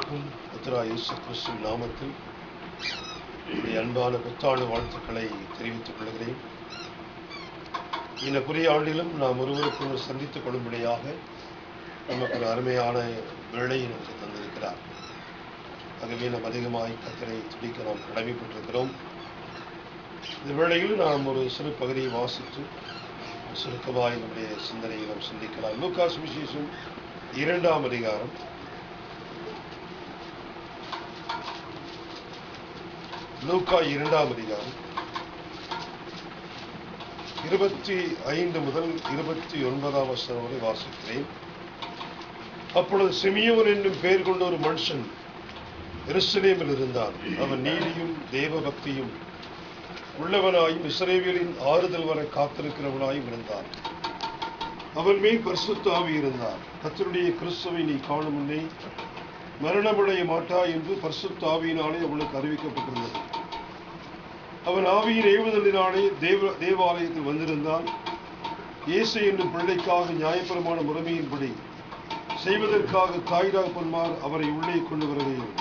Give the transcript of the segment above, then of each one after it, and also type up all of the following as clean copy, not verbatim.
அனைவருக்கும் கர்த்தராகிய இயேசு கிறிஸ்துவின் நாமத்தில் அன்பான புத்தாண்டு வாழ்த்துக்களை தெரிவித்துக் கொள்கிறேன். இந்த புதிய ஆண்டிலும் நாம் ஒருவருக்கொருவர் சந்தித்துக் கொள்ளும்படியாக நமக்கு ஒரு அருமையான வேளையை நமக்கு தந்திருக்கிறார். ஆகவே நாம் அதிகமாய் கர்த்தரை துதிக்க நாம் கடமைப்பட்டிருக்கிறோம். இந்த வேளையில் நாம் ஒரு சிறு பகுதியை வாசித்து சுருக்கமாய் நம்முடைய சிந்தனையை நாம் சிந்திக்கலாம். லூக்கா சுவிசேஷம் 2ஆம் அதிகாரம் லூக்கா 2ஆம் அதிகாரம் 25 முதல் 29 வசனம் வரை வாசிக்கிறேன். அப்பொழுது சிமியோன் என்னும் பெயர் கொண்ட ஒரு மனுஷன் எருசலேமில் இருந்தான். அவன் நீதியும் தேவ பக்தியும் உள்ளவனாயும் இஸ்ரவேலின் ஆறுதல் வரை காத்திருக்கிறவனாயும் இருந்தான். அவன் மேல் பரிசுத்த ஆவி இருந்தார். கர்த்தருடைய கிறிஸ்துவை நீ காணும் முன்னே மரணமடைய மாட்டாய் என்று பரிசுத்த ஆவியினாலே அவனுக்கு அறிவிக்கப்பட்டிருந்தது. அவன் ஆவியின் ஏவுதலினாலே தேவாலயத்தில் வந்திருந்தான். இயேசு என்னும் பிள்ளைக்காக நியாயப்பிரமாண முறைமையின்படி செய்வதற்காக தாய் தகப்பன்மார் அவரை உள்ளே கொண்டு வருகையில்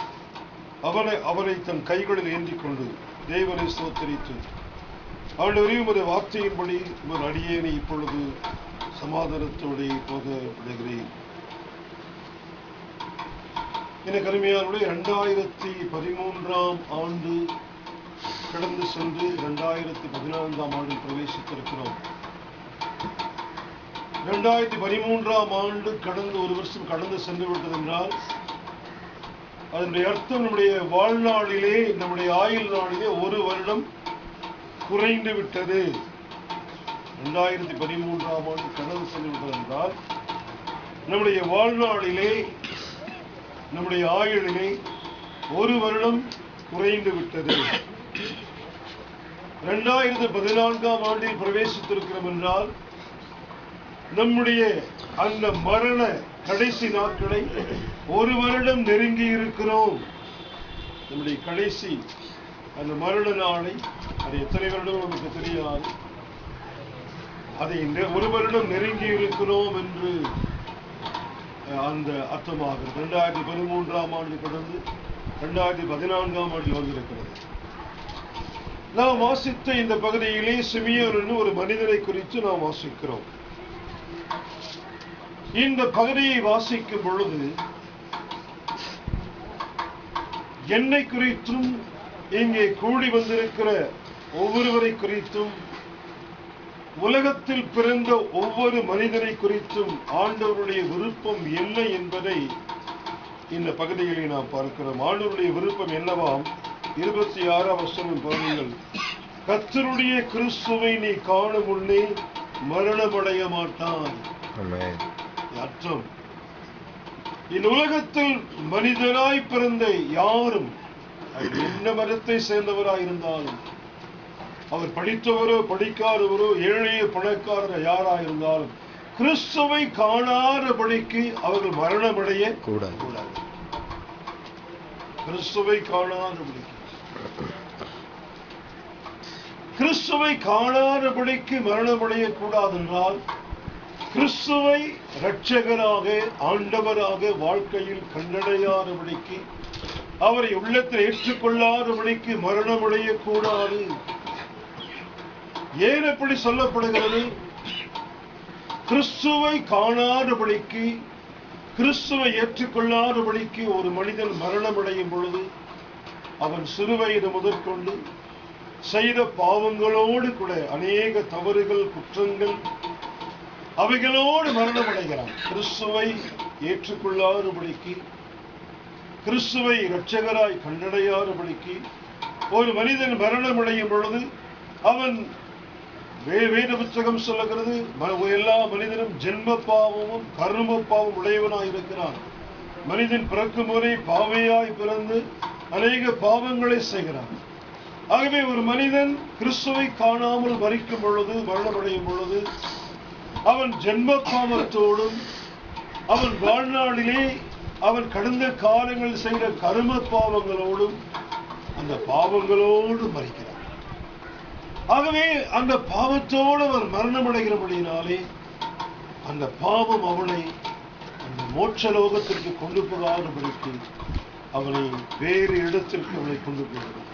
அவரை தன் கைகளில் ஏந்தி கொண்டு தேவனை ஸ்தோத்தரித்து அவனுடைய உமது வார்த்தையின்படி உமது அடியேனை இப்பொழுது சமாதானத்தோடு போக விடுகிறேன். எனக்கு அருமையானவர்களே, 2013ஆம் ஆண்டு கடந்து சென்று 2014ஆம் ஆண்டில் பிரவேசித்திருக்கிறோம். 2013ஆம் ஆண்டு கடந்து ஒரு வருஷம் கடந்து சென்று விட்டது என்றால் அதனுடைய அர்த்தம் நம்முடைய வாழ்நாளிலே, நம்முடைய ஆயுள் நாளிலே ஒரு வருடம் குறைந்து விட்டது. 2013ஆம் ஆண்டு கடந்து சென்று விட்டது என்றால் நம்முடைய வாழ்நாளிலே, நம்முடைய ஆயுளிலே ஒரு வருடம் குறைந்து விட்டது. 2014ஆம் ஆண்டில் பிரவேசித்திருக்கிறோம் என்றால் நம்முடைய அந்த மரண கடைசி நாட்களை ஒரு வருடம் நெருங்கி இருக்கிறோம். நம்முடைய கடைசி அந்த மரண நாளை, அது எத்தனை வருடம் நமக்கு தெரியாது, அதை ஒரு வருடம் நெருங்கி இருக்கிறோம் என்று அந்த அர்த்தமாகிறது. 2013ஆம் ஆண்டு கடந்து 2014ஆம் ஆண்டில் வந்திருக்கிறது. நாம் வாசித்த இந்த பகுதியிலே சிமியோன் ஒரு மனிதனை குறித்து நாம் வாசிக்கிறோம். இந்த பகுதியை வாசிக்கும் பொழுது என்னை குறித்தும் இங்கே கூடி வந்திருக்கிற ஒவ்வொருவரை குறித்தும் உலகத்தில் பிறந்த ஒவ்வொரு மனிதனை குறித்தும் ஆண்டவருடைய விருப்பம் என்ன என்பதை இந்த பகுதிகளை நாம் பார்க்கிறோம். ஆண்டவருடைய விருப்பம் என்னவாம்? 26ஆம் வசனம் பாருங்கள். கர்த்தருடைய கிறிஸ்துவை நீ காணும் முன்னே மரணமடைய மாட்டான். அர்த்தம், இந்த உலகத்தில் மனிதனாய் பிறந்த யாரும், என்ன மதத்தை சேர்ந்தவராயிருந்தாலும், அவர் படித்தவரோ படிக்காதவரோ ஏழைய பணக்காரர் யாராயிருந்தாலும் கிறிஸ்துவை காணாதபடிக்கு அவர்கள் மரணமடைய கூடாது. கிறிஸ்துவை காணாதபடிக்கு மரணமடைய கூடாது என்றால் கிறிஸ்துவை இரட்சகராக ஆண்டவராக வாழ்க்கையில் கண்டடையாதபடிக்கு, அவரை உள்ளத்தில் ஏற்றுக்கொள்ளாதபடிக்கு மரணமடைய கூடாது. ஏன் எப்படி சொல்லப்படுகிறது? கிறிஸ்துவை காணாதபடிக்கு, கிறிஸ்துவை ஏற்றுக்கொள்ளாதபடிக்கு ஒரு மனிதன் மரணமடையும் பொழுது அவன் சிறுவயது முதற்கொண்டு செய்த பாவங்களோடு கூட அநேக தவறுகள், குற்றங்கள், அவைகளோடு மரணமடைகிறான். கிறிஸ்துவை ஏற்றுக்கொள்ளாதபடிக்கு, கிறிஸ்துவை இரட்சகராய் கண்டடையாதபடிக்கு ஒரு மனிதன் மரணமடையும் பொழுது அவன், வேத புத்தகம் சொல்லுகிறது, எல்லா மனிதனும் ஜென்ம பாவமும் கர்ம பாவம் உடையவனாய் இருக்கிறான். மனிதன் பிறக்கும் முறை பாவையாய் பிறந்து அநேக பாவங்களை செய்கிறான். ஆகவே ஒரு மனிதன் கிறிஸ்துவை காணாமல் மரிக்கும் பொழுது, மரணமடையும் பொழுது அவன் ஜென்ம பாவத்தோடும், அவன் வாழ்நாளிலே அவன் கடந்த காலங்களில் செய்த கர்ம பாவங்களோடும், அந்த பாவங்களோடு மரிக்கிறான். ஆகவே அந்த பாவத்தோடு அவர் மரணமடைகிறபடியினாலே அந்த பாவம் அவனை அந்த மோட்ச லோகத்திற்கு கொண்டு போகாதபடிக்கு அவனை வேறு இடத்திற்கு அவனை கொண்டு போகிறார்.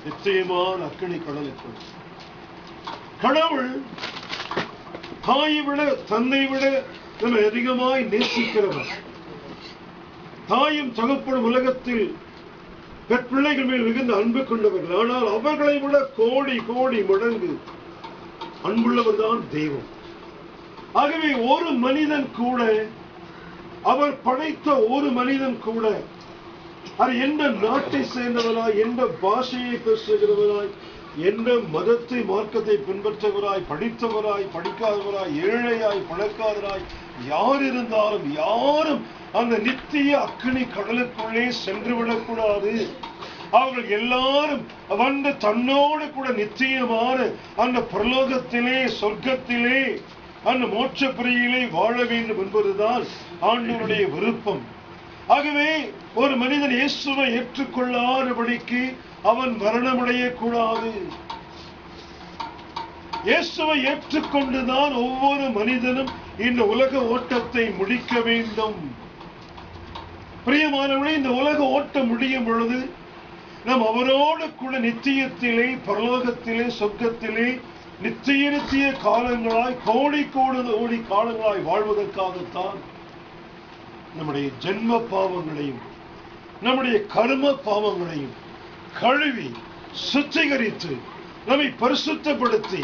நிச்சயமான அக்கினி கடலுக்குள். கடவுள் தாயை விட தந்தை விட நம்மை அதிகமாய் நேசிக்கிறவர். தாயும் தகப்பனும் உலகத்தில் பெற்பிள்ளைகள் மேல் மிகுந்த அன்பு கொண்டவர்கள். ஆனால் அவர்களை விட கோடி கோடி மடங்கு அன்புள்ளவர் தான் தெய்வம். ஆகவே ஒரு மனிதன் கூட, அவர் படைத்த ஒரு மனிதன் கூட, அது எந்த நாட்டை சேர்ந்தவராய், எந்த பாஷையை பேசுகிறவராய், எந்த மதத்தை மார்க்கத்தை பின்பற்றுவராய், படித்தவராய் படிக்காதவராய், ஏழையாய் பணக்காரராய் யார் இருந்தாலும் யாரும் அந்த நித்திய அக்கினி கடலுக்குள்ளே சென்று விடக்கூடாது. அவர்கள் எல்லாரும் வந்து தன்னோடு கூட நிச்சயமான அந்த பிரலோகத்திலே, சொர்க்கத்திலே, அந்த மோட்சப்பிரியிலே வாழ வேண்டும் என்பதுதான் ஆண்டவருடைய விருப்பம். ஆகவே ஒரு மனிதன் இயேசுவை ஏற்றுக்கொள்ளாதபடிக்கு அவன் மரணமடைய கூடாது. இயேசுவை ஏற்றுக்கொண்டுதான் ஒவ்வொரு மனிதனும் இந்த உலக ஓட்டத்தை முடிக்க வேண்டும். பிரியமானவர்களே, இந்த உலக ஓட்டம் முடியும் பொழுது நாம் அவரோடு கூட நித்தியத்திலே, பரலோகத்திலே, சொர்க்கத்திலே நித்திய காலங்களாய், கோடி கோடி காலங்களாய் வாழ்வதற்காகத்தான் நம்முடைய ஜென்ம பாவங்களையும் நம்முடைய கர்ம பாவங்களையும் கழுவி சுத்திகரித்து நம்மை பரிசுத்தப்படுத்தி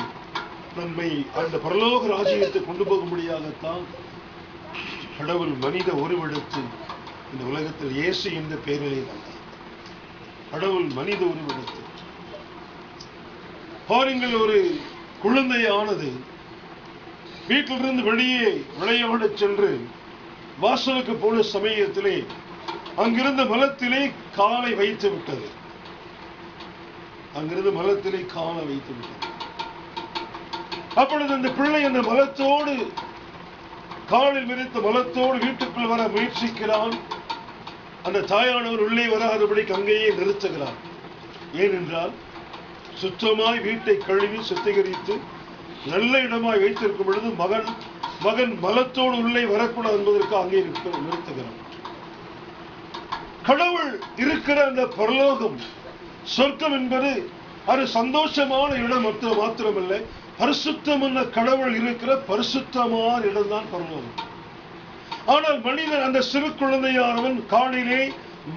நம்மை அந்த பரலோக ராஜ்யத்தை கொண்டு போகும்படியாகத்தான் கடவுள் மனித உருவெடுத்து இந்த உலகத்தில் இயேசு என்ற பெயரிலே வந்தார். கடவுள் மனித உருவெடுத்து. பாருங்கள், ஒரு குழந்தையானது வீட்டிலிருந்து வெளியே விளையாட சென்று வாசலுக்கு போன சமயத்திலே அங்கிருந்த மலத்திலே காலை வைத்து விட்டது. அப்பொழுது அந்த பிள்ளை அந்த மலத்தோடு, காலில் மிதித்த மலத்தோடு வீட்டுக்குள் வர முயற்சிக்கிறான். அந்த தாயானவர் உள்ளே வராதபடிக்கு அங்கேயே நிறுத்துகிறார். ஏனென்றால் சுத்தமாய் வீட்டை கழுவி சுத்திகரித்து நல்ல இடமாய் வைத்திருக்கும் பொழுது மகன் மலத்தோடு உள்ளே வரக்கூடாது என்பதற்கு அங்கே நிறுத்துகிறான். கடவுள் இருக்கிற அந்த பரலோகம், சொர்க்கம் என்பது அது சந்தோஷமான இடம் மாத்திரமல்ல, பரிசுத்தமான கடவுள் இருக்கிற பரிசுத்தமான இடம்தான் பரலோகம். ஆனால் மனிதன், அந்த சிறு குழந்தையானவன் காலிலே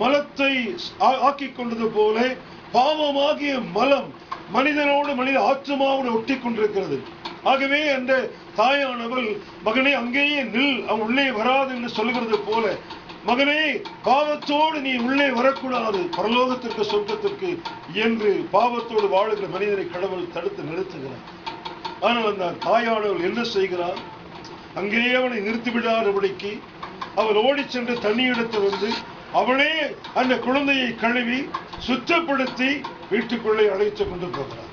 மலத்தை ஆக்கிக் கொண்டது போல பாவமாகிய மலம் மனிதனோடு மனித ஆத்மாவோடு ஒட்டி கொண்டிருக்கிறது. ஆகவே அந்த தாயானவள், மகனே அங்கேயே நில், அவன் உள்ளே வராது என்று சொல்லுகிறது போல, மகனே பாவத்தோடு நீ உள்ளே வரக்கூடாது பரலோகத்திற்கு, சொர்க்கத்திற்கு என்று பாவத்தோடு வாழுகிற மனிதனை கடவுள் தடுத்து நிறுத்துகிறார். ஆனால் அந்த தாயானவள் என்ன செய்கிறார்? அங்கேயே அவனை நிறுத்திவிடாதபடிக்கு அவள் ஓடி சென்று தண்ணி எடுத்து வந்து அவளே அந்த குழந்தையை கழுவி சுத்தப்படுத்தி வீட்டுக்குள்ளே அழைத்து கொண்டு போகிறார்.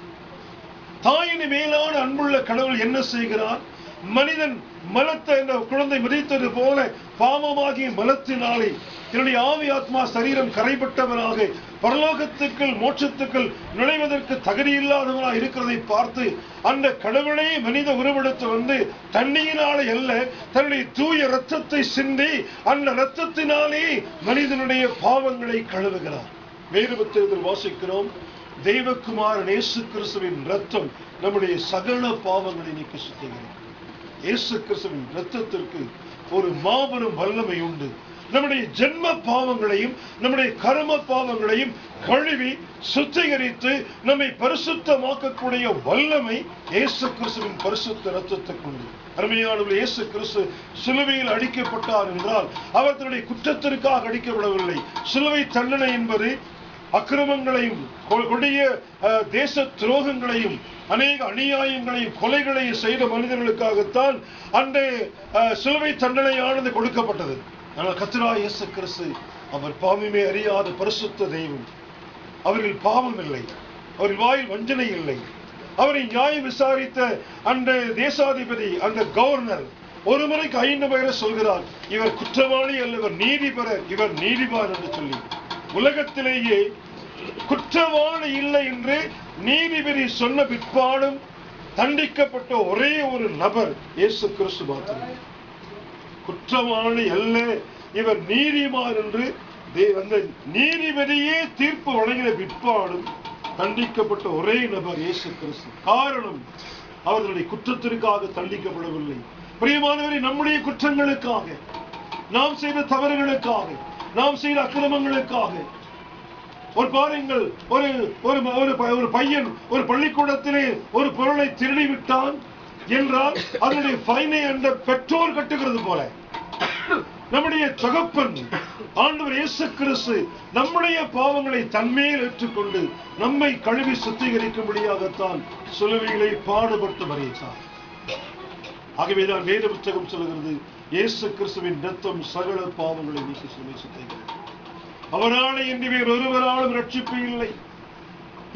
தாயின் மேலான அன்புள்ள கடவுள் என்ன செய்கிறார்? மனிதன் மலத்தை அந்த குழந்தை மிதித்தது போல பாவமாகிய மலத்தினாலே என்னுடைய ஆவி ஆத்மா சரீரம் கரைப்பட்டவனாக பரலோகத்துக்குள் மோட்சத்துக்குள் நுழைவதற்கு தகுதியில்லாதவனாக இருக்கிறதை பார்த்து அந்த கடவுளே மனித உருவெடுத்து வந்து தண்ணியினாலே அல்ல, தன்னுடைய தூய இரத்தத்தை சிந்தி அந்த இரத்தத்தினாலே மனிதனுடைய பாவங்களை கழுவுகிறார். வேறு புத்தகத்தில் வாசிக்கிறோம், தெய்வகுமாரன் இயேசு கிறிஸ்துவின் இரத்தம் நம்முடைய சகல பாவங்களை நீக்கி சுத்திகரிக்கும். இயேசு கிறிஸ்துவின் இரத்தத்திற்கு ஒரு மாபெரும் வல்லமை உண்டு. நம்முடைய ஜென்ம பாவங்களையும் நம்முடைய கர்ம பாவங்களையும் கழுவி சுத்திகரித்து நம்மை பரிசுத்தமாக்கக்கூடிய வல்லமை இயேசு கிறிஸ்துவின் பரிசுத்த இரத்தத்துக்கு உண்டு. அருமையானவர்களே, இயேசு கிறிஸ்து சிலுவையில் அடிக்கப்பட்டார் என்றால் அவர் தன்னுடைய குற்றத்திற்காக அடிக்கப்படவில்லை. சிலுவை தண்டனை என்பது அக்கிரமங்களையும் கொடிய தேச துரோகங்களையும் அநேக அநியாயங்களையும் கொலைகளையும் செய்த மனிதர்களுக்காகத்தான் அந்த சிலுவை தண்டனையானது கொடுக்கப்பட்டது. ஆனால் கர்த்தராகிய இயேசு கிறிஸ்து அவர் பாவமே அறியாத பரிசுத்த தெய்வம். அவர்கள் பாவம் இல்லை, அவர்கள் வாயில் வஞ்சனை இல்லை. அவரை நியாயம் விசாரித்த அந்த தேசாதிபதி, அந்த கவர்னர் ஒரு முறைக்கு 5 பேரை சொல்கிறார், இவர் குற்றவாளி அல்ல, இவர் நீதிபரர், இவர் நீதிபார் என்று சொல்லி. உலகத்திலேயே குற்றவாளி இல்லை என்று நீதிபதி சொன்ன பிற்பாடும் தண்டிக்கப்பட்ட ஒரே ஒரு நபர் இயேசு கிறிஸ்து மாத்திரம். குற்றவாளி அல்ல, இவர் நீதிமான் என்று அந்த நீதிபதியே தீர்ப்பு வழங்கின பிற்பாடும் தண்டிக்கப்பட்ட ஒரே நபர் இயேசு கிறிஸ்து. காரணம், அவர்களுடைய குற்றத்திற்காக தண்டிக்கப்படவில்லை. பிரியமானவரை, நம்முடைய குற்றங்களுக்காக, நாம் செய்த தவறுகளுக்காக, நாம் செய்த அக்கிரமங்களுக்காக. ஒரு பாருங்கள், ஒரு பையன் ஒரு பள்ளிக்கூடத்திலே ஒரு பொருளை திருடி விட்டான் என்றால் அதனுடைய ஃபைனை அந்த பெற்றோர் கட்டுகிறது போல, நம்முடைய தகப்பன் ஆண்டவர் இயேசு கிறிஸ்து நம்முடைய பாவங்களை தன்மேல் ஏற்றுக்கொண்டு நம்மை கழுவி சுத்திகரிக்கும்படியாகத்தான் சிலுவையிலே பாடுபட்டு மரித்தார். ஆகவேதான் வேத புத்தகம் சொல்கிறது, இயேசு கிறிஸ்துவின் இரத்தம் சகல பாவங்களை நீக்கி சுத்திகரிக்கும். அவராலே இன்றி வேறு ஒருவராலும் ரட்சிப்பு இல்லை.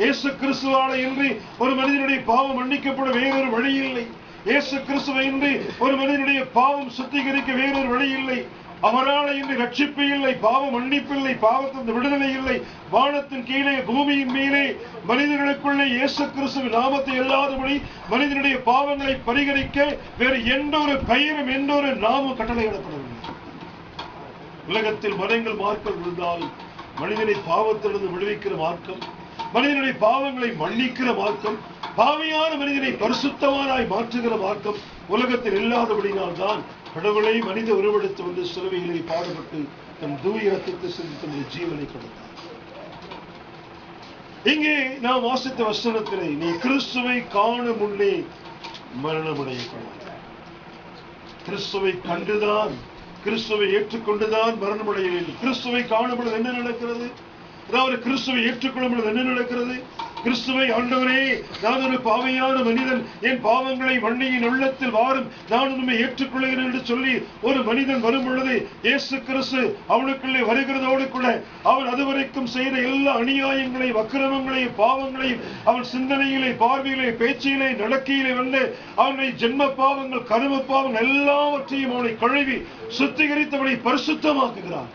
இயேசு கிறிஸ்துவாலே இன்றி ஒரு மனிதனுடைய பாவம் மன்னிக்கப்பட வேறொரு வழி இல்லை. இயேசு கிறிஸ்துவை இன்றி ஒரு மனிதனுடைய பாவம் சுத்திகரிக்க வேறொரு வழி இல்லை. அவரால் இன்றி ரட்சிப்பு இல்லை, பாவ மன்னிப்பு இல்லை, பாவத்தின் விடுதலை இல்லை. வானத்தின் கீழே பூமியின் மேலே மனிதர்களுக்குள்ளே இயேசு கிறிஸ்துவின் நாமத்தை இல்லாதபடி மனிதனுடைய பாவங்களை பரிகரிக்க வேறு எந்த ஒரு பெயரும் எந்த ஒரு நாமும் கட்டளையிடப்படவில்லை. உலகத்தில் மரங்கள் மார்க்கம் இருந்தாலும் மனிதனை பாவத்திலிருந்து விடுவிக்கிற மார்க்கம், மனிதனுடைய பாவங்களை மன்னிக்கிற மார்க்கம், பாவியான மனிதனை பரிசுத்தமானாய் மாற்றுகிற மார்க்கம் உலகத்தில் இல்லாதபடினால் தான் கடவுளை மனித உருவெடுத்து வந்து சிலுவையிலே பாடுபட்டு தன் தூய இரத்தத்தை சிந்தி தன்னுடைய ஜீவனை கொடுத்தார். இங்கே நாம் வாசித்த வசனத்திலே, நீ கிறிஸ்துவை காணும் முன்னே மரணமடையக்கூடாது. கிறிஸ்துவை கண்டுதான், கிறிஸ்துவை ஏற்றுக்கொண்டுதான் மரணமடைய வேண்டும். கிறிஸ்துவை காணும் பொழுது என்ன நடக்கிறது? அதாவது கிறிஸ்துவை ஏற்றுக்கொள்ளும் பொழுது என்ன நடக்கிறது? கிறிஸ்துவை, ஆண்டவரே, நான் ஒரு பாவியான மனிதன், என் பாவங்களை மன்னியின் உள்ளத்தில் வாரும், நான் உண்மை ஏற்றுக்கொள்கிறேன் என்று சொல்லி ஒரு மனிதன் வரும் பொழுது இயேசு கிறிஸ்து அவனுக்குள்ளே வருகிறதோடு கூட அவன் அதுவரைக்கும் செய்த எல்லா அநியாயங்களையும் அக்கிரமங்களையும் பாவங்களையும் அவன் சிந்தனையிலே, பார்வையிலே, பேச்சிலே, நடக்கையிலே வந்து அவனை ஜென்ம பாவங்கள், கரும பாவங்கள் எல்லாவற்றையும் அவனை கழுவி சுத்திகரித்தவனை பரிசுத்தமாக்குகிறான்.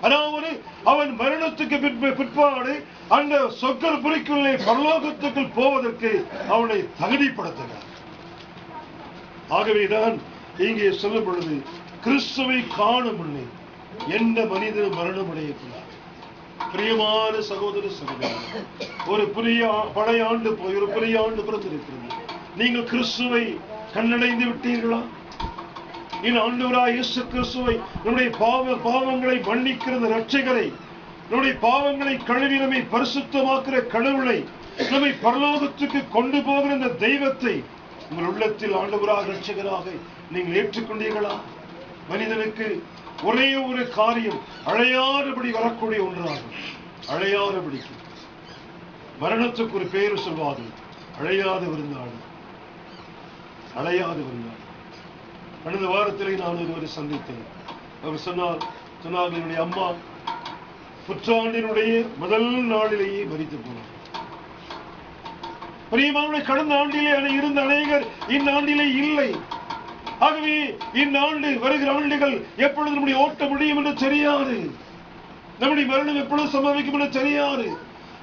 அதாவது அவன் மரணத்துக்கு பிற்பாடு அந்த சொக்கர் புரிக்குள்ளே பரலோகத்துக்குள் போவதற்கு அவனை தகுதிப்படுத்துகிறார். ஆகவேதான் இங்கே சொல்லும் பொழுது, கிறிஸ்துவை காணும் முன்னே எந்த மனிதனும் மரணம் அடையக்கூடாது. பிரியமான சகோதர சகோதரி, ஒரு பழைய ஆண்டு போய் ஒரு புதிய ஆண்டு பிறந்திருக்கிறது. நீங்கள் கிறிஸ்துவை கண்ணடைந்து விட்டீர்களா? ஆண்டவராய் இயேசு கிறிஸ்துவை, நம்முடைய பாவங்களை மன்னிக்கிற இரட்சகரை, நம்முடைய பாவங்களை கழுவி நம்மை பரிசுத்தமாக்குற கடவுளை, நம்மை பரலோகத்துக்கு கொண்டு போகிற இந்த தெய்வத்தை உங்கள் உள்ளத்தில் ஆண்டவராக இரட்சகராக நீங்கள் ஏற்றுக்கொண்டீர்களா? மனிதனுக்கு ஒரே ஒரு காரியம் அழையாதபடி வரக்கூடிய ஒன்றாகும். அழையாதபடிக்கு மரணத்துக்கு ஒரு பேரு சொல்வார்கள், அழையாத விருந்தாடு. அழையாத விருந்தாடு. கடந்த வாரத்திலே நான் ஒருவரை சந்தித்தேன். அவர் சொன்னார், என்னுடைய அம்மா புற்றாண்டினுடைய முதல் நாளிலேயே மரித்து போனார். பிரியமானவர்களே, கடந்த ஆண்டிலே இருந்த அநேகர் இந்த ஆண்டிலே இல்லை. ஆகவே இந்த ஆண்டு, வருகிற ஆண்டுகள் எப்பொழுது நம்முடைய ஓட்ட முடியும் என்று தெரியாது, நம்முடைய மரணம் எப்பொழுது சம்பவிக்கும் என்று தெரியாது.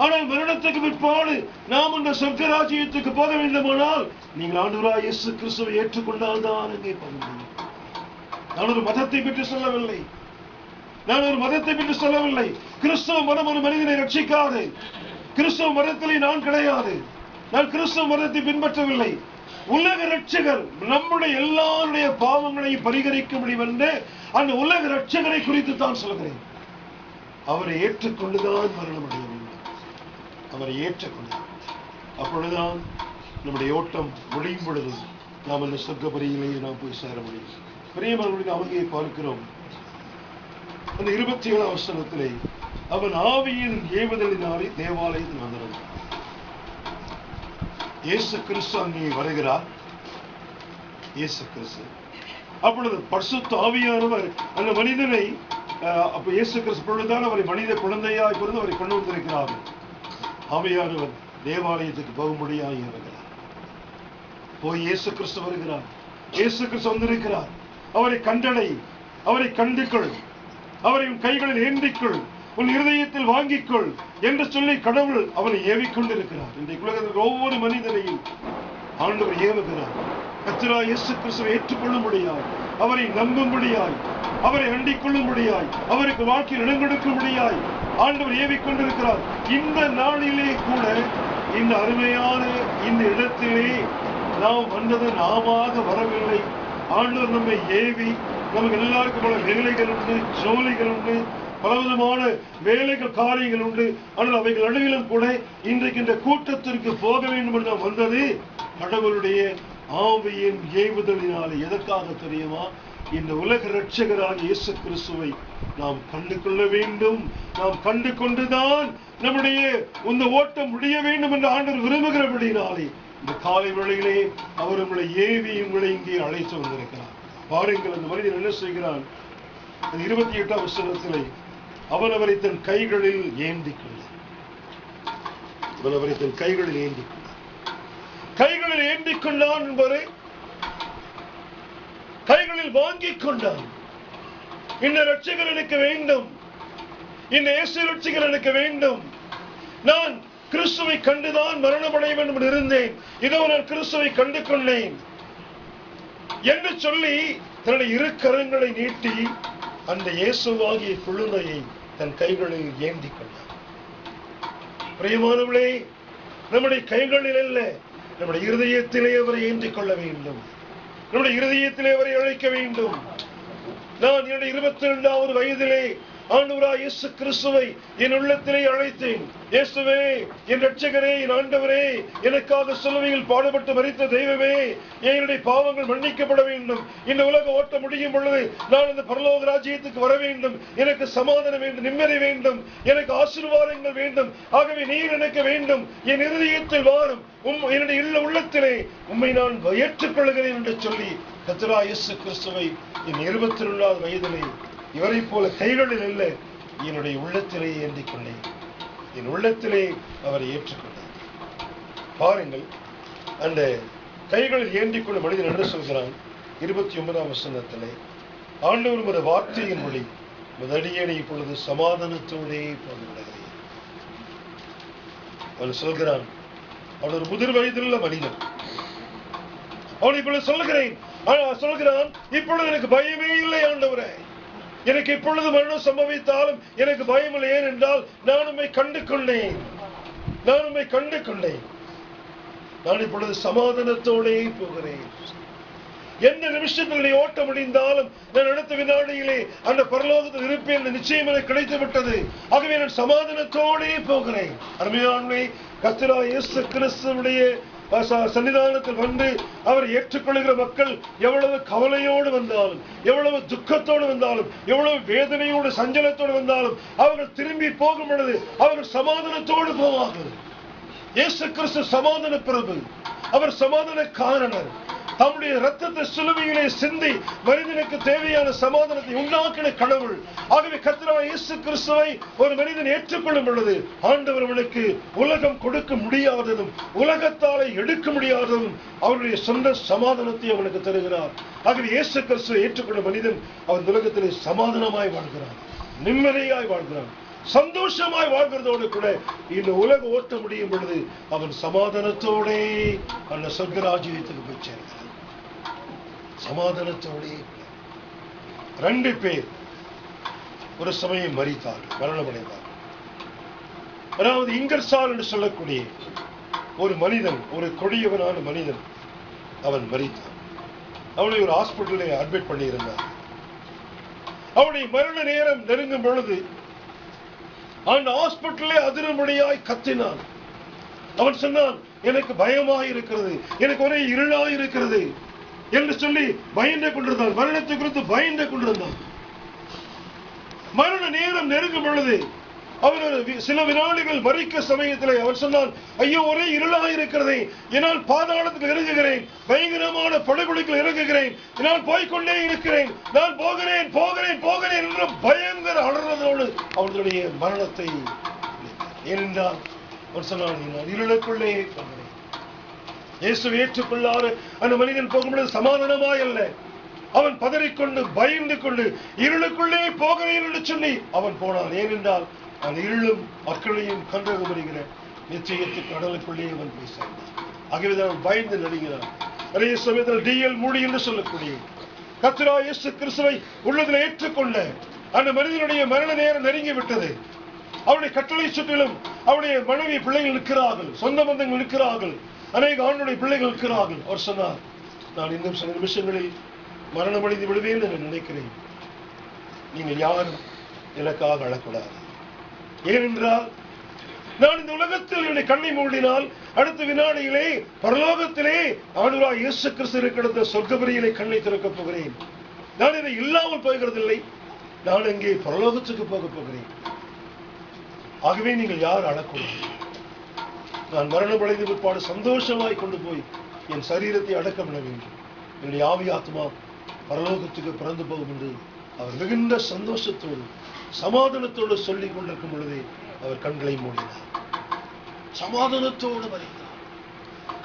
ஆனால் மரணத்துக்கு பிற்பாடு நாம் அந்த சொர்க்க ராஜ்யத்துக்கு போக வேண்டுமானால் நீங்கள் ஆண்டவராய் இயேசு கிறிஸ்துவை ஏற்றுக்கொண்டால் தான் அங்கே போக முடியும். நான் ஒரு மதத்தை பற்றி சொல்லவில்லை, கிறிஸ்துவ மதம் ஒரு மனிதனை ரட்சிக்காது. கிறிஸ்துவ மதத்திலே நான் கிடையாது, நான் கிறிஸ்துவ மதத்தை பின்பற்றவில்லை. உலக ரட்சகர் நம்முடைய எல்லாருடைய பாவங்களையும் பரிகரிக்க முடியும் என்று அந்த உலக ரட்சகரை குறித்து தான் சொல்கிறேன். அவரை ஏற்றுக்கொண்டுதான் மரணம் அடைய வேண்டும். அவரை ஏற்றுக்கொண்டு அப்பொழுதுதான் நம்முடைய ஓட்டம் முடியும் பொழுது நாம் அந்த சொர்க்கபரியிலேயே நாம் போய் சேர முடியும். பிரியமானவர்களே, அங்கே பார்க்கிறோம், அந்த 27ஆம் வசனத்திலே அவன் ஆவியின் ஏவுதலினாலே தேவாலயத்தில் வந்திருந்தான். இயேசு கிறிஸ்து அங்கே வருகிறார். இயேசு கிறிஸ்து அப்பொழுது பரிசுத்த ஆவியானவர் அந்த மனிதனை, அப்ப இயேசு கிறிஸ்து பொழுதுதான் அவரை மனித குழந்தையாய் பிறந்து அவரை கொண்டு வந்திருக்கிறார்கள். ஆவியானவர் தேவாலயத்துக்கு போகும்படியாக வருகிறார். போய் இயேசு கிறிஸ்து வருகிறார். இயேசு கிறிஸ்து வந்திருக்கிறார். அவரை கண்டடை, அவரை கண்டுகொள், அவரை உன் கைகளில் ஏந்திக்கொள், உன் இருதயத்தில் வாங்கிக்கொள் என்று சொல்லி கடவுள் அவனை ஏவிக்கொண்டிருக்கிறார். இன்றைக்கு உலகத்தில் ஒவ்வொரு மனிதனையும் ஆண்டவர் ஏவுகிறார். கர்த்தராகிய இயேசு கிறிஸ்துவை ஏற்றுக்கொள்ளும்படியாய், அவரை நம்பும்படியாய், அவரை அண்டிக் கொள்ளும்படியாய், அவருக்கு வாழ்க்கையில் இடம் கொடுக்கும்படியாய் ஆண்டவர் ஏவிக்கொண்டிருக்கிறார். இந்த நாளிலே கூட இந்த அருமையான இந்த இடத்திலே நாம் வந்தது நாமாக வரவில்லை. ஆண்டவர் நம்மை ஏவி, நமக்கு எல்லாருக்கும் பல வேலைகள் உண்டு, ஜோலிகள் உண்டு, பலவிதமான வேலைகள் காரியங்கள் உண்டு. ஆனால் அவைகள் நடுவிலும் கூட இன்றைக்கு இந்த கூட்டத்திற்கு போக வேண்டும் என்று நாம் வந்தது கடவுளுடைய ஆவியின் ஏவுதலினாலே. எதற்காக தெரியுமா? இந்த உலக இரட்சகராக இயேசு கிறிஸ்துவை நாம் கண்டு கொள்ள வேண்டும். நாம் கண்டு கொண்டுதான் நம்முடைய இந்த ஓட்டம் முடிய வேண்டும் என்று ஆண்டவர் விரும்புகிறபடினாலே இந்த காலை வேளையிலே அவர் உங்களை ஏவி உங்களை இங்கே அழைத்து வந்திருக்கிறார். பாருங்கள், அந்த மனிதன் என்ன செய்கிறான்? 28ஆம் வசனத்திலே அவன் அவரை தன் கைகளில் ஏந்தி கொண்டான். அவன் அவரை தன் கைகளில் ஏந்தி கொண்டான். கைகளில் ஏந்தி கொண்டான் என்பதை கைகளில் வாங்கிக் கொண்டான். இந்த இரட்சகர் எனக்கு வேண்டும், இந்த இயேசு இரட்சகர் எனக்கு வேண்டும், நான் கிறிஸ்துவை கண்டுதான் மரணமடைய வேண்டும் என்று இருந்தேன், இதோ நான் கிறிஸ்துவை கண்டு கொண்டேன் என்று சொல்லி தன்னுடைய இரு கரங்களை நீட்டி அந்த இயேசுவாகிய குழந்தையை தன் கைகளில் ஏந்தி கொண்டார். பிரியமானவர்களே, நம்முடைய கைகளில் அல்ல, நம்முடைய இருதயத்திலே அவரை ஏந்திக் கொள்ள வேண்டும். நம்முடைய இருதயத்திலே அவரை அழைக்க வேண்டும். நான் என்னுடைய 22வது வயதிலே ஆண்டவராய் இயேசு கிறிஸ்துவை என் உள்ளத்திலே அழைத்தேன். இயேசுவே, என் இரட்சகரே, என் ஆண்டவரே, எனக்காக சிலுவையில் பாடுபட்டு மரித்த தெய்வமே, என்னுடைய பாவங்கள் மன்னிக்கப்பட வேண்டும். இந்த உலக ஓட்ட முடியும் பொழுது நான் இந்த பரலோக ராஜ்யத்துக்கு வர வேண்டும். எனக்கு சமாதானம் வேண்டும், நிம்மதி வேண்டும், எனக்கு ஆசீர்வாதங்கள் வேண்டும். ஆகவே நீர் எனக்கு வேண்டும். என் இருதயத்தில் வாரும், என்னுடைய உள்ளத்திலே உம்மை நான் ஏற்றுக்கொள்கிறேன் என்று சொல்லி கர்த்தராகிய இயேசு கிறிஸ்துவை என் 22வது வயதிலே இவரை போல கைகளில் அல்ல, என்னுடைய உள்ளத்திலே ஏந்தி கொண்டேன். என் உள்ளத்திலே அவரை ஏற்றுக்கொண்டார். பாருங்கள், அந்த கைகளில் ஏந்தி கொண்ட மனிதன் என்று சொல்கிறான் 29ஆம் வசனத்திலே, ஆண்டவர் உமது வார்த்தையின் மொழி அடியேனை இப்பொழுது சமாதானத்தோடே போகிறேன். அவன் சொல்கிறான், அவன் ஒரு முதிர் வயதிலுள்ள மனிதன். அவன் இப்பொழுது சொல்கிறான், இப்பொழுது எனக்கு பயமே இல்லை ஆண்டவரே, எனக்கு இப்பொழுது மரணம் சம்பவித்தாலும் எனக்கு பயம் இல்லை. ஏனென்றால் நான் உம்மை கண்டு கொண்டேன், நான் இப்பொழுது சமாதானத்தோடே போகிறேன். எந்த நிமிஷத்தில் ஓட்ட முடிந்தாலும் நான் அடுத்த வினாடியிலே அந்த பரலோகத்தில் இருப்பேன் என்ற நிச்சயம் எனக்கு கிடைத்து விட்டது. ஆகவே நான் சமாதானத்தோடே போகிறேன். அருமையானவர்களே, கர்த்தராகிய இயேசு கிறிஸ்துவுடைய சன்னிதானத்தில் வந்து அவர் ஏற்றுக்கொள்கிற மக்கள் எவ்வளவு கவலையோடு வந்தாலும், எவ்வளவு துக்கத்தோடு வந்தாலும், எவ்வளவு வேதனையோடு சஞ்சலத்தோடு வந்தாலும் அவர்கள் திரும்பி போகும் பொழுது அவர்கள் சமாதானத்தோடு போவார்கள். இயேசு கிறிஸ்து சமாதான பிரபு, அவர் சமாதான காரணர். தம்முடைய ரத்தத்தை சிலுவையிலே சிந்தி மனிதனுக்கு தேவையான சமாதானத்தை உண்டாக்கின கடவுள். ஆகவே கர்த்தராகிய இயேசு கிறிஸ்துவை ஒரு மனிதன் ஏற்றுக்கொள்ளும் பொழுது ஆண்டவர் அவனுக்கு உலகம் கொடுக்க முடியாததும் உலகத்தாலே எடுக்க முடியாததும் அவருடைய சொந்த சமாதானத்தை அவனுக்கு தருகிறார். ஆகவே இயேசு கிறிஸ்துவை ஏற்றுக்கொள்ளும் மனிதன் அவன் உலகத்திலே சமாதானமாய் வாழ்கிறான், நிம்மதியாய் வாழ்கிறான், சந்தோஷமாய் வாழ்கிறதோடு கூட இந்த உலக ஓட்ட முடியும் பொழுது அவன் சமாதானத்தோடே அந்த சொர்க்கராஜ்யத்துக்கு போய் சேர்கிறான். சமாதானத்தோடே 2 பேர் ஒரு சமயம் மரித்தார்கள், மரணமடைந்தார்கள். அதாவது இங்கர்சால் என்று சொல்லக்கூடிய ஒரு மனிதன், ஒரு கொடியவனான மனிதன், அவன் மரித்தான். அவனை ஒரு ஹாஸ்பிட்டலில் அட்மிட் பண்ணியிருந்தான். அவனுடைய மரண நேரம் நெருங்கும் பொழுது அந்த ஹாஸ்பிட்டலே அதிரும்படியாய் கத்தினான். அவன் சொன்னான், எனக்கு பயமாய் இருக்கிறது, எனக்கு ஒரே இருளாய் இருக்கிறது என்று சொல்லி பயந்து கொண்டிருந்தான். மரணத்தை குறித்து பயந்து கொண்டிருந்தான். மரண நேரம் நெருங்கும் பொழுது அவன் சில வினாடிகள் மறிக்க சமயத்தில் அவன் சொன்னான், ஐயோ ஒரே இருளாக இருக்கிறதே, என்னால் பாதாளத்தில் இறங்குகிறேன், பயங்கரமான படுகொலைகள் இறங்குகிறேன், என்னால் போய்கொண்டே இருக்கிறேன், நான் போகிறேன் போகிறேன் போகிறேன் என்று பயங்கர அலறதோடு அவனுடைய மரணத்தை. ஏனென்றால் அவன் சொன்னான், நான் இருளுக்குள்ளே போகிறேன். இயேசுவை ஏற்றுக்கொள்ளாறு அந்த மனிதன் போகும்பொழுது சமாதானமாய் அல்ல, அவன் பதறிக்கொண்டு பயந்து கொண்டு இருளுக்குள்ளே போகிறேன் என்று சொல்லி அவன் போனான். ஏனென்றால் அந்த இருளும் மக்களையும் கண்டக வருகிற நிச்சயத்துக்கு கடலுக்குள்ளே அவன் போய் சேர்ந்தான். ஆகவே அவன் பயந்து நடுகிறான். அதே சமயத்தில் டிஎல் மூடி என்று சொல்லக்கூடிய கர்த்தராகிய இயேசு கிறிஸ்துவை உள்ளதில் ஏற்றுக்கொண்ட அந்த மனிதனுடைய மரண நேரம் நெருங்கி விட்டது. அவருடைய கட்டளை சுற்றிலும் அவருடைய மனைவி பிள்ளைகள் இருக்கிறார்கள், சொந்த பந்தங்கள் இருக்கிறார்கள், அநேக ஆண்டுடைய பிள்ளைகள் இருக்கிறார்கள். அவர் சொன்னார், நான் இன்னும் சில நிமிஷங்களில் மரணம் அடைந்து விடுவேன் என்று நினைக்கிறேன். நீங்கள் யாரும் எனக்காக அழக்கூடாது. ஏனென்றால் நான் இந்த உலகத்தில் என்னுடைய கண்ணை மூடினால் அடுத்த வினாடியிலே பரலோகத்திலே ஆண்டவராகிய இயேசு கிறிஸ்து கிடந்த சொர்க்கபரியிலே கண்ணை திறக்கப் போகிறேன். நான் இதை இல்லாமல் போகிறதில்லை, நான் அங்கே பரலோகத்துக்கு போக போகிறேன். ஆகவே நீங்கள் யார் அழக்கூடாது. நான் மரணம் அடைந்த பிற்பாடு சந்தோஷமாய் கொண்டு போய் என் சரீரத்தை அடக்கமிட வேண்டும். என்னுடைய ஆவி ஆத்மா பரலோகத்துக்கு பிறந்து போகும் என்று அவர் மிகுந்த சந்தோஷத்தோடு சமாதானத்தோடு சொல்லிக் கொண்டிருக்கும் பொழுதே அவர் கண்களை மூடினார். சமாதானத்தோடு மறைந்தார்.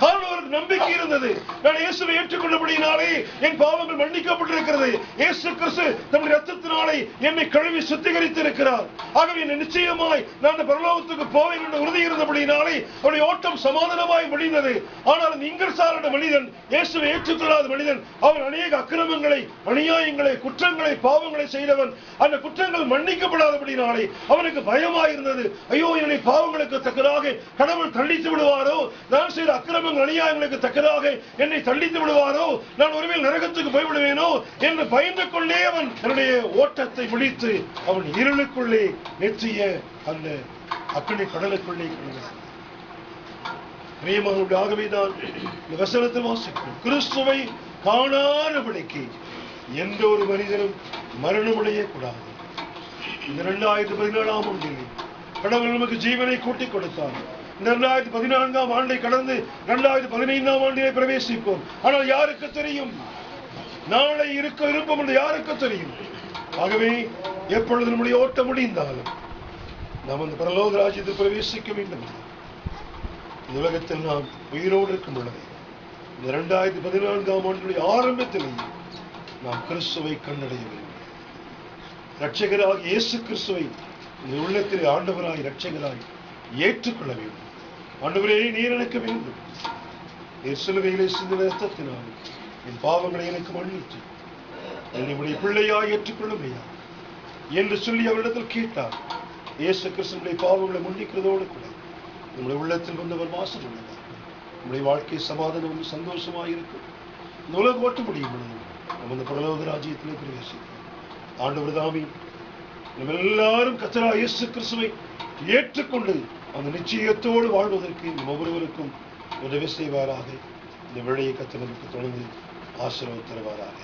காரணம் அவருக்கு நம்பிக்கை இருந்தது. நான் இயேசுவை ஏற்றுக்கொண்டபடியினாலே என் பாவங்கள் மன்னிக்கப்பட்டிருக்கிறது. இயேசு கிறிஸ்து தம்முடைய இரத்தத்தினாலே என்னை கழுவி சுத்திகரித்து இருக்கிறார். ஆகவே நிச்சயமாய் நான் பரலோகத்துக்கு போவேன் என்ற உறுதி இருந்தபடியினாலே அவருடைய ஓட்டம் சமாதானமாய் முடிந்தது. ஆனால் நீங்கள் சார்ந்த மனிதன், இயேசுவை ஏற்றுக்கொள்ளாத மனிதன், அவன் அநேக அக்கிரமங்களை, அநியாயங்களை, குற்றங்களை, பாவங்களை செய்தவன். அந்த குற்றங்கள் மன்னிக்கப்படாதபடினாலே அவனுக்கு பயமாயிருந்தது. ஐயோ, என்னுடைய பாவங்களுக்கு தக்கதாக கடவுள் தண்டித்து விடுவாரோ, நான் செய்த அக்கிரம அநியாயங்களுக்கு தக்கதாக என்னை தள்ளித்து விடுவாரோ, நான் ஒருவேளை நரகத்துக்கு போய்விடுவேனோ என்று பயந்து கொண்டே அவன் தன்னுடைய ஓட்டத்தை முடித்து அவன் இருளுக்குள்ளே நெற்றிய அந்த அக்கறை கடலுக்குள்ளே கிடந்தான். ஆகவேதான் இந்த வசனத்தை வாசிக்கிறோம். கிறிஸ்துவை காணாதபடிக்கு எந்த ஒரு மனிதனும் மரணமடைய கூடாது. இந்த 2017ஆம் ஆண்டில் கடவுள் நமக்கு ஜீவனை கூட்டிக் கொடுத்தார். 2014ஆம் ஆண்டை கடந்து 2015ஆம் ஆண்டிலே பிரவேசிப்போம். ஆனால் யாருக்கு தெரியும் நாளை இருக்க இருப்போம் என்று யாருக்கு தெரியும்? ஆகவே எப்பொழுது நம்முடைய ஓட்டம் முடிந்தாலும் நாம் அந்த பரலோக ராஜ்யத்தில் பிரவேசிக்க வேண்டும். இந்த உலகத்தில் நாம் உயிரோடு இருக்கும் பொழுது இந்த 2014ஆம் ஆண்டுடைய ஆரம்பத்திலேயே நாம் கிறிஸ்துவை கண்டடைய வேண்டும். இரட்சகராக இயேசு கிறிஸ்துவை இந்த உள்ளத்திலே ஆண்டவராய் இரட்சகராய் ஏற்றுக்கொள்ள வேண்டும். ஆண்டவரே, நீர் எனக்கு வேண்டும். நீர் சிலுவையிலே சிந்தின இரத்தத்தினால் என் பாவங்களை எனக்கு மன்னித்து என்னுடைய பிள்ளையாய் ஏற்றுக்கொள்ளுமையா என்று சொல்லி அவரிடத்தில் கேட்டார். இயேசு கிறிஸ்துவினுடைய பாவங்களை மன்னிக்கிறதோடு கூட நம்முடைய உள்ளத்தில் வந்தவர் வாசம் உள்ளதார். நம்முடைய வாழ்க்கை சமாதானம் சந்தோஷமாயிருக்கும். இந்த உலக ஓட்ட முடியும் பொழுது நம்ம இந்த பரலோக ராஜ்யத்திலே பிரவேசிப்போம். ஆண்டவர் தாமே நம்ம எல்லாரும் கர்த்தராகிய இயேசு கிறிஸ்துவை ஏற்றுக்கொண்டு அந்த நிச்சயத்தோடு வாழ்வதற்கு ஒவ்வொருவருக்கும் உதவி செய்வாராக. இந்த விழையை கர்த்தர் நமக்கு தொடர்ந்து ஆசீர்வாதம் தருவாராக.